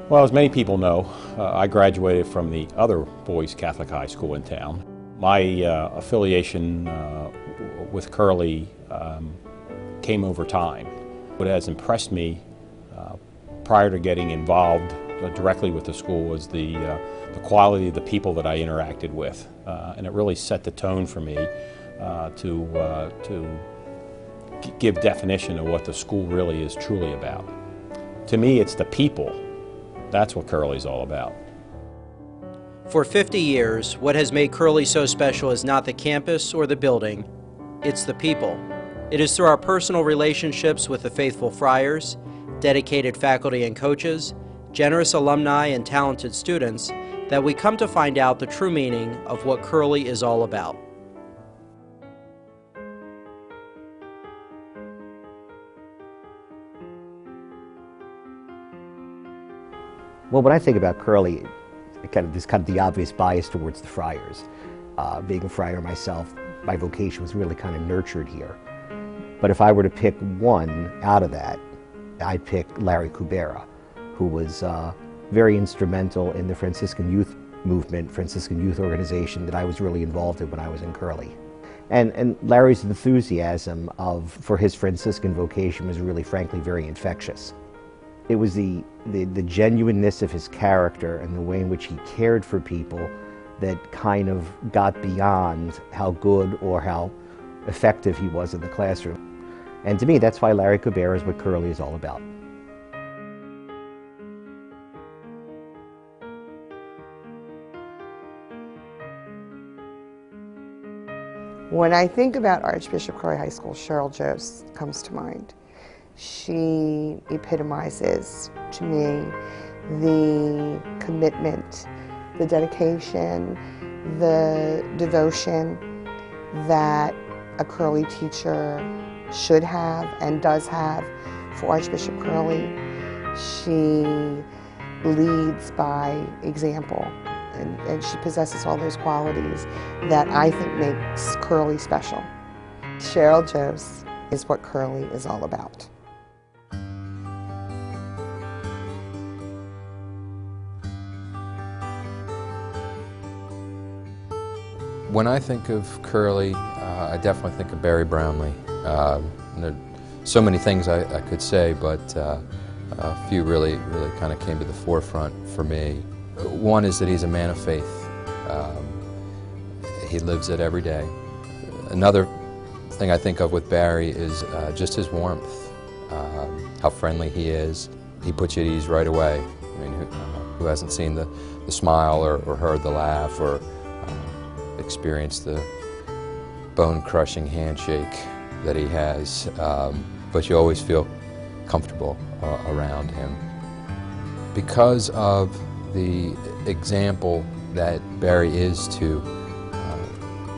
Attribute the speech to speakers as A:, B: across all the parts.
A: Well, as many people know, I graduated from the other boys' Catholic high school in town. My affiliation with Curley came over time. What has impressed me prior to getting involved directly with the school was the quality of the people that I interacted with. And it really set the tone for me to give definition of what the school really is truly about. To me, it's the people. That's what Curley's all about.
B: For 50 years, what has made Curley so special is not the campus or the building, it's the people. It is through our personal relationships with the faithful friars, dedicated faculty and coaches, generous alumni and talented students that we come to find out the true meaning of what Curley is all about.
C: Well, when I think about Curley, there's kind of the obvious bias towards the friars. Being a friar myself, my vocation was really kind of nurtured here. But if I were to pick one out of that, I'd pick Larry Kubera, who was very instrumental in the Franciscan youth movement, Franciscan youth organization that I was really involved in when I was in Curley. And Larry's enthusiasm for his Franciscan vocation was really, frankly, very infectious. It was the genuineness of his character and the way in which he cared for people that kind of got beyond how good or how effective he was in the classroom. And to me, that's why Larry Kubera is what Curley is all about.
D: When I think about Archbishop Curley High School, Cheryl Jost comes to mind. She epitomizes to me the commitment, the dedication, the devotion that a Curley teacher should have and does have for Archbishop Curley. She leads by example, and she possesses all those qualities that I think makes Curley special. Cheryl Jost is what Curley is all about.
E: When I think of Curley, I definitely think of Barry Brownlee. There are so many things I could say, but a few really kind of came to the forefront for me. One is that he's a man of faith. He lives it every day. Another thing I think of with Barry is just his warmth, how friendly he is. He puts you at ease right away. I mean, who hasn't seen the smile or heard the laugh or experienced the bone-crushing handshake that he has, but you always feel comfortable around him. Because of the example that Barry is to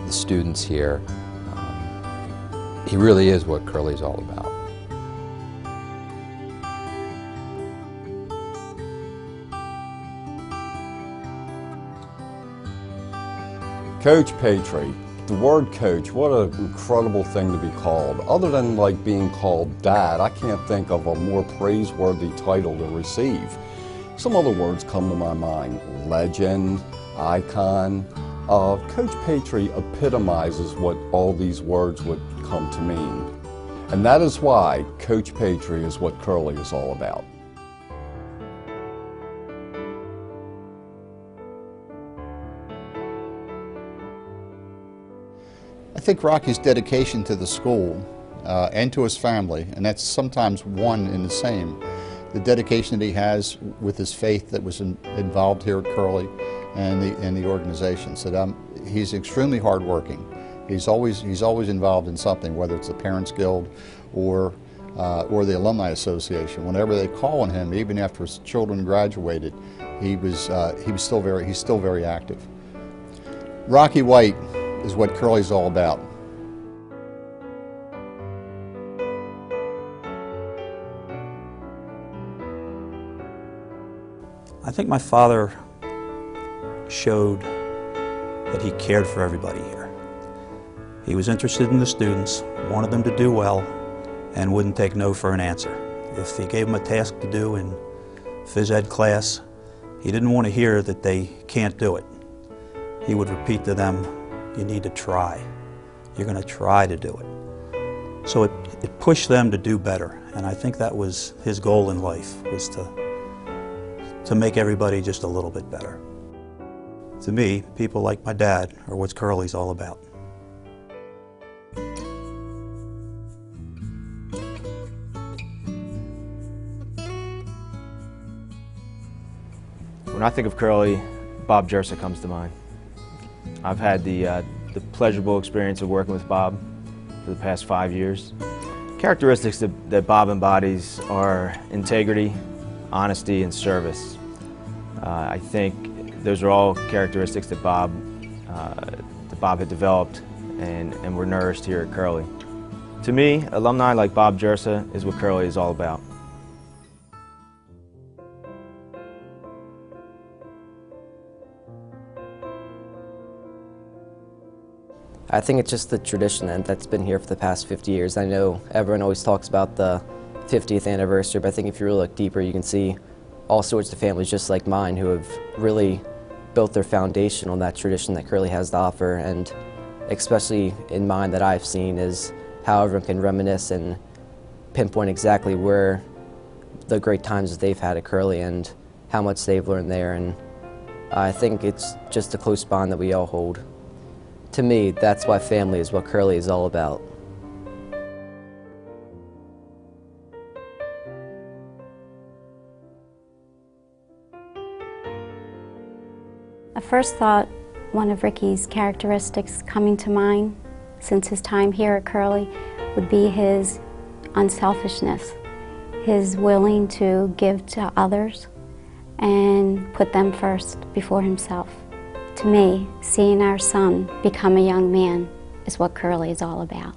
E: the students here, he really is what Curley's all about.
F: Coach Patry, the word coach, what an incredible thing to be called. Other than like being called dad, I can't think of a more praiseworthy title to receive. Some other words come to my mind: legend, icon. Coach Patry epitomizes what all these words would come to mean. And that is why Coach Patry is what Curley is all about.
G: I think Rocky's dedication to the school and to his family, and that's sometimes one and the same, the dedication that he has with his faith that was involved here at Curley and the organization. So he's extremely hardworking. He's always involved in something, whether it's the Parents Guild or the Alumni Association. Whenever they call on him, even after his children graduated, he's still very active. Rocky White is what Curley's all about.
H: I think my father showed that he cared for everybody here. He was interested in the students, wanted them to do well, and wouldn't take no for an answer. If he gave them a task to do and phys ed class, he didn't want to hear that they can't do it. He would repeat to them, you need to try. You're going to try to do it. So it pushed them to do better, and I think that was his goal in life, was to make everybody just a little bit better. To me, people like my dad are what Curley's all about.
I: When I think of Curley, Bob Jersa comes to mind. I've had the pleasurable experience of working with Bob for the past 5 years. Characteristics that Bob embodies are integrity, honesty, and service. I think those are all characteristics that Bob had developed and were nourished here at Curley. To me, alumni like Bob Jersa is what Curley is all about.
J: I think it's just the tradition that's been here for the past 50 years. I know everyone always talks about the 50th anniversary, but I think if you really look deeper, you can see all sorts of families just like mine who have really built their foundation on that tradition that Curley has to offer, and especially in mine that I've seen is how everyone can reminisce and pinpoint exactly where the great times that they've had at Curley and how much they've learned there, and I think it's just a close bond that we all hold. To me, that's why family is what Curley is all about.
K: I first thought one of Ricky's characteristics coming to mind since his time here at Curley would be his unselfishness, his willing to give to others and put them first before himself. To me, seeing our son become a young man is what Curley is all about.